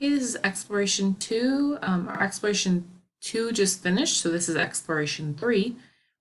Hey, this is Exploration 2. Our Exploration 2 just finished, so this is Exploration 3.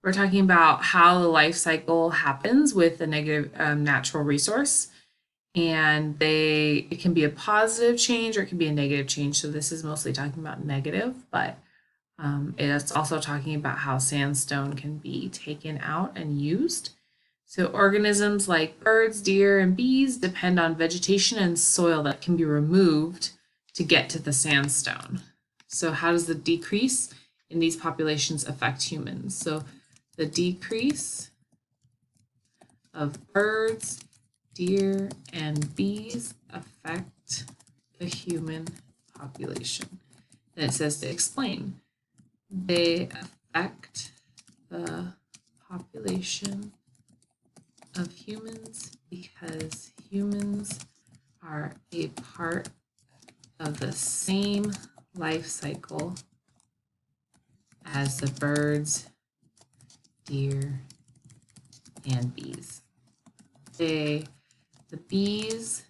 We're talking about how the life cycle happens with a negative natural resource. And it can be a positive change or it can be a negative change. So this is mostly talking about negative, but it's also talking about how sandstone can be taken out and used. So organisms like birds, deer, and bees depend on vegetation and soil that can be removed to get to the sandstone. So how does the decrease in these populations affect humans? So the decrease of birds, deer, and bees affect the human population. Then it says to explain. They affect the population of humans because humans are a part of the same life cycle as the birds, deer, and bees. The bees,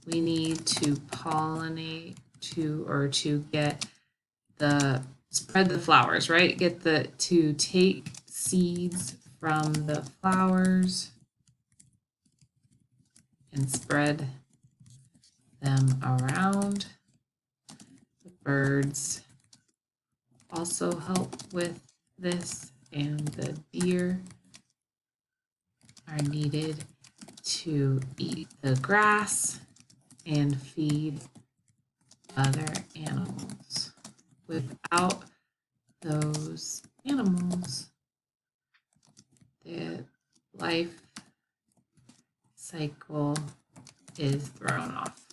we need to pollinate to get spread the flowers, right? To take seeds from the flowers and spread them around. The birds also help with this, and the deer are needed to eat the grass and feed other animals. Without those animals, the life cycle is thrown off.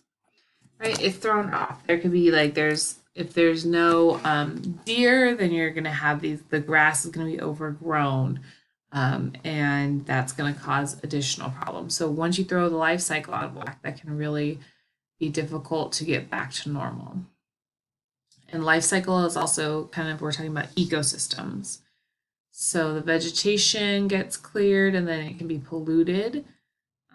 Right? It's thrown off. There could be if there's no deer, then you're gonna have the grass is gonna be overgrown. And that's going to cause additional problems. So once you throw the life cycle out of whack, that can really be difficult to get back to normal. And life cycle is also we're talking about ecosystems. So the vegetation gets cleared and then it can be polluted.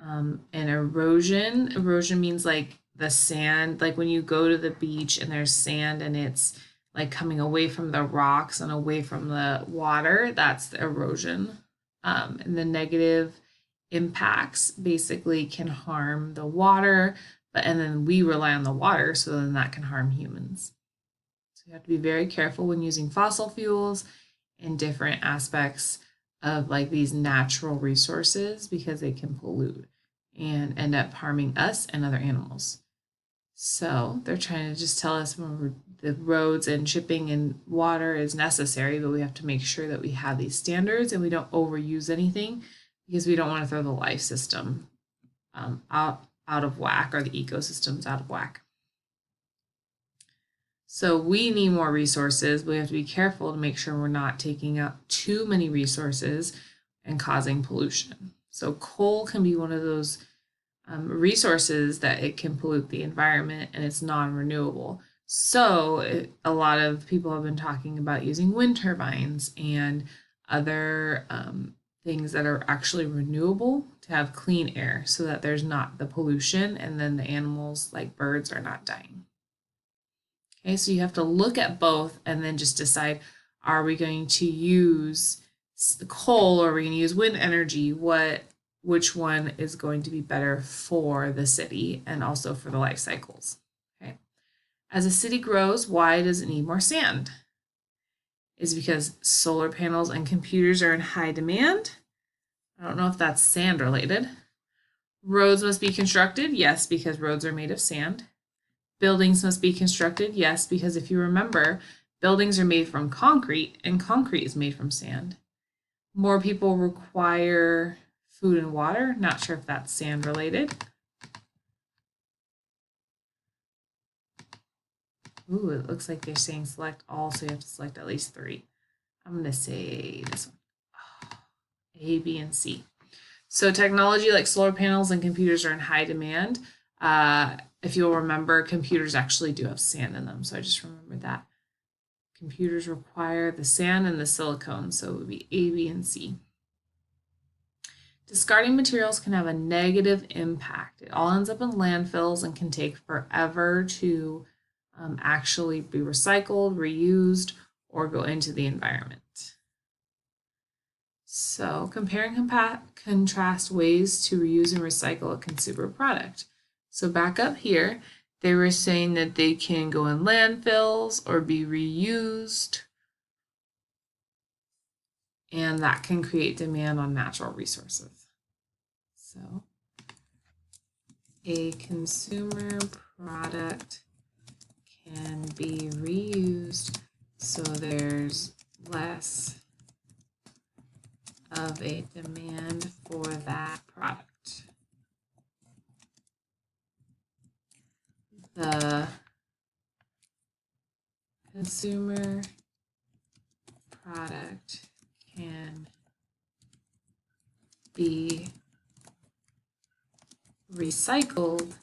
And erosion means like the sand, like when you go to the beach and there's sand and it's like coming away from the rocks and away from the water, that's the erosion. And the negative impacts basically can harm the water, and then we rely on the water, so then that can harm humans. So you have to be very careful when using fossil fuels and different aspects of like these natural resources because they can pollute and end up harming us and other animals. So they're trying to just tell us the roads and shipping and water is necessary, but we have to make sure that we have these standards and we don't overuse anything because we don't want to throw the life system out of whack or the ecosystems out of whack. So we need more resources, but we have to be careful to make sure we're not taking up too many resources and causing pollution. So coal can be one of those resources that it can pollute the environment and it's non-renewable. So a lot of people have been talking about using wind turbines and other things that are actually renewable to have clean air so that there's not the pollution and then the animals like birds are not dying. Okay, so you have to look at both and then just decide, are we going to use the coal or are we going to use wind energy? Which one is going to be better for the city and also for the life cycles. Okay. As a city grows, why does it need more sand? Is because solar panels and computers are in high demand. I don't know if that's sand related. Roads must be constructed. Yes, because roads are made of sand. Buildings must be constructed. Yes, because if you remember, buildings are made from concrete and concrete is made from sand. More people require food and water. Not sure if that's sand related. Ooh, it looks like they're saying select all, so you have to select at least 3. I'm going to say this one. A, B, and C. So technology like solar panels and computers are in high demand. If you'll remember, computers actually do have sand in them, so I just remembered that. Computers require the sand and the silicone, so it would be A, B, and C. Discarding materials can have a negative impact. It all ends up in landfills and can take forever to actually be recycled, reused, or go into the environment. So compare and contrast ways to reuse and recycle a consumer product. So back up here, they were saying that they can go in landfills or be reused, and that can create demand on natural resources. So a consumer product can be reused, so there's less of a demand for that product. The consumer product can be recycled,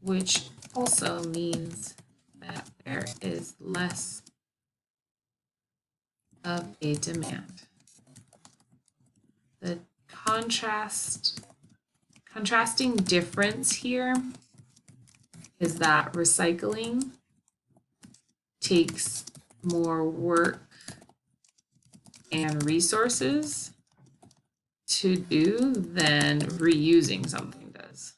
which also means that there is less of a demand. The contrasting difference here is that recycling takes more work and resources to do than reusing something does.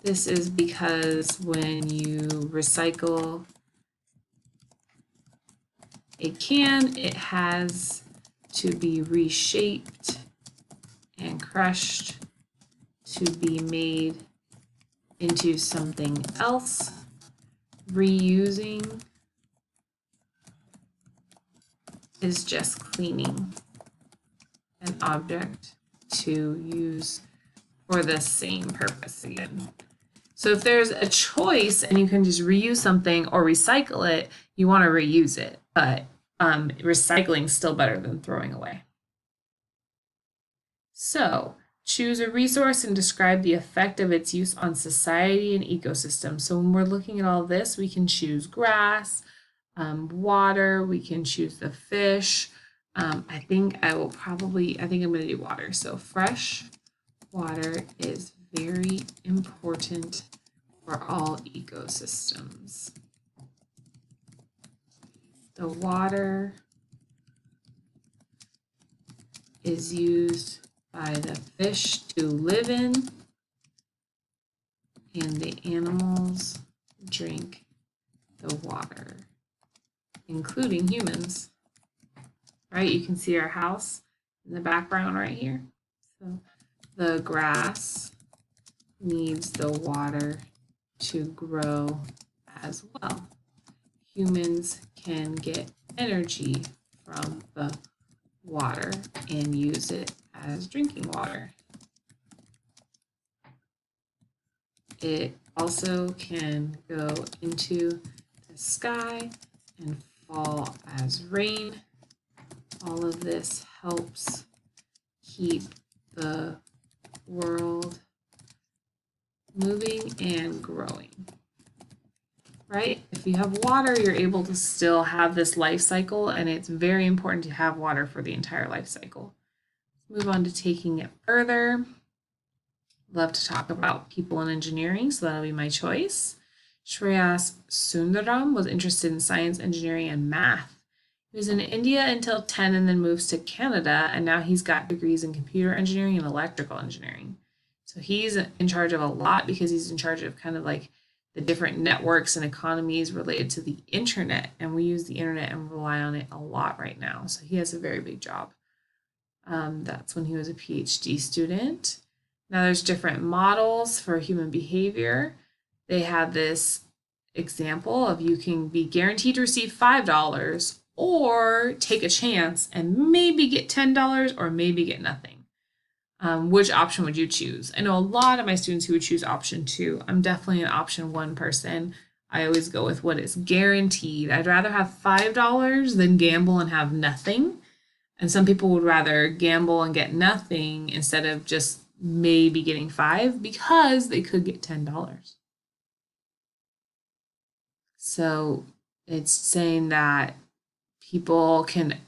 This is because when you recycle a can, it has to be reshaped and crushed to be made into something else. Reusing is just cleaning an object to use for the same purpose again. So if there's a choice and you can just reuse something or recycle it, you want to reuse it, but recycling is still better than throwing away. So choose a resource and describe the effect of its use on society and ecosystem. So when we're looking at all this, we can choose grass, water, we can choose the fish. I think I'm going to do water. So fresh water is very important for all ecosystems. The water is used by the fish to live in, and the animals drink the water, including humans. Right? You can see our house in the background right here. So the grass needs the water to grow as well. Humans can get energy from the water and use it as drinking water. It also can go into the sky and fall as rain. All of this helps keep the world moving and growing. Right? If you have water, you're able to still have this life cycle, and it's very important to have water for the entire life cycle. Move on to taking it further. Love to talk about people in engineering, so that'll be my choice. Shreyas Sundaram was interested in science, engineering, and math. He was in India until 10 and then moves to Canada, and now he's got degrees in computer engineering and electrical engineering. So he's in charge of a lot because he's in charge of kind of like the different networks and economies related to the internet, and we use the internet and rely on it a lot right now. So he has a very big job. That's when he was a PhD student. Now there's different models for human behavior. They have this example of you can be guaranteed to receive $5 or take a chance and maybe get $10 or maybe get nothing. Which option would you choose? I know a lot of my students who would choose option 2. I'm definitely an option 1 person. I always go with what is guaranteed. I'd rather have $5 than gamble and have nothing. And some people would rather gamble and get nothing instead of just maybe getting 5 because they could get $10. So it's saying that people can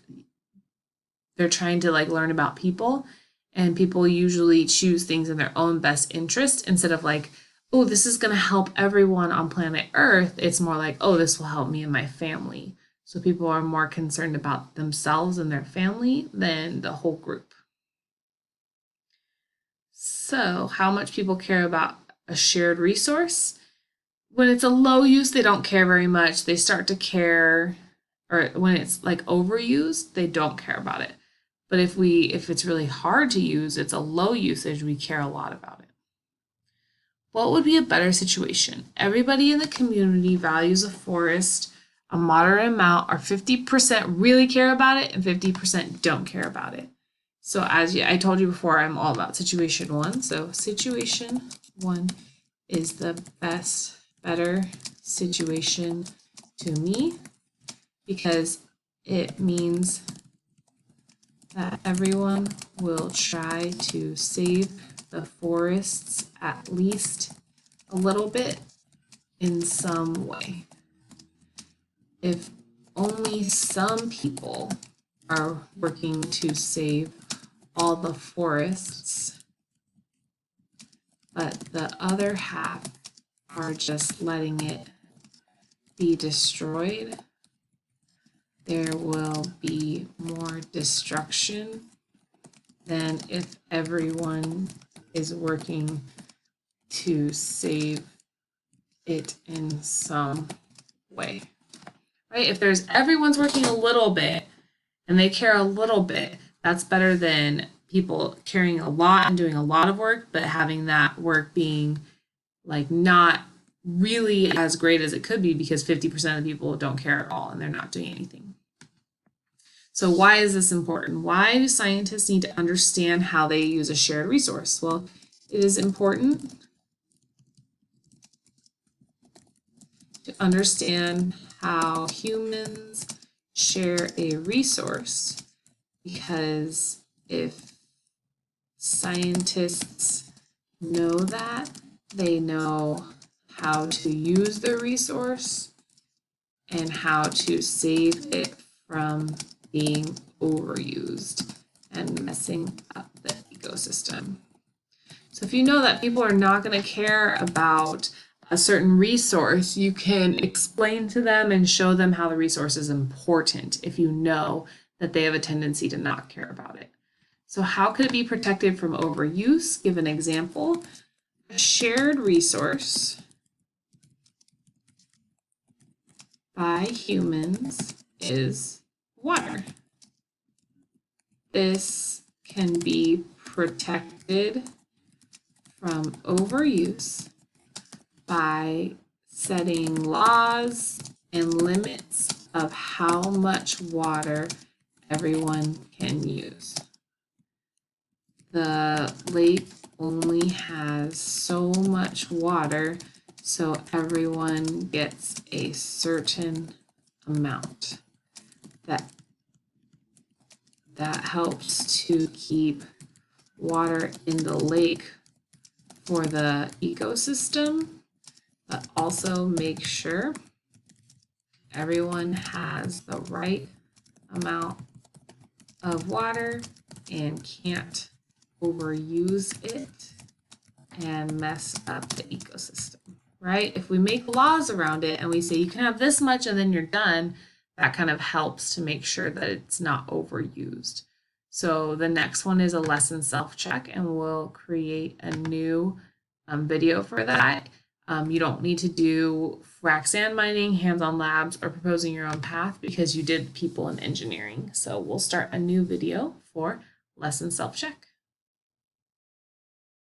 they're trying to like learn about people, and people usually choose things in their own best interest instead of like, oh, this is going to help everyone on planet Earth. It's more like, oh, this will help me and my family. So people are more concerned about themselves and their family than the whole group. So, how much people care about a shared resource? When it's a low use, they don't care very much. They start to care, or when it's like overused, they don't care about it. But if it's really hard to use, it's a low usage, we care a lot about it. What would be a better situation? Everybody in the community values a forest a moderate amount, or 50% really care about it and 50% don't care about it. So as I told you before, I'm all about situation one. So situation one is the better situation to me, because it means that everyone will try to save the forests at least a little bit in some way. If only some people are working to save all the forests, but the other half are just letting it be destroyed, there will be more destruction than if everyone is working to save it in some way. Right? If everyone's working a little bit and they care a little bit, that's better than people caring a lot and doing a lot of work, but having that work being like not really as great as it could be because 50% of the people don't care at all and they're not doing anything. So why is this important? Why do scientists need to understand how they use a shared resource? Well, it is important to understand how humans share a resource, because if scientists know that, they know how to use the resource and how to save it from being overused and messing up the ecosystem. So if you know that people are not going to care about a certain resource, you can explain to them and show them how the resource is important if you know that they have a tendency to not care about it. So how could it be protected from overuse? Give an example. A shared resource by humans is water. This can be protected from overuse by setting laws and limits of how much water everyone can use. The lake only has so much water, so everyone gets a certain amount. That helps to keep water in the lake for the ecosystem, but also make sure everyone has the right amount of water and can't overuse it and mess up the ecosystem, right? If we make laws around it and we say you can have this much and then you're done, that kind of helps to make sure that it's not overused. So the next one is a lesson self-check, and we'll create a new video for that. You don't need to do frac sand mining, hands-on labs, or proposing your own path because you did people in engineering. So we'll start a new video for lesson self-check.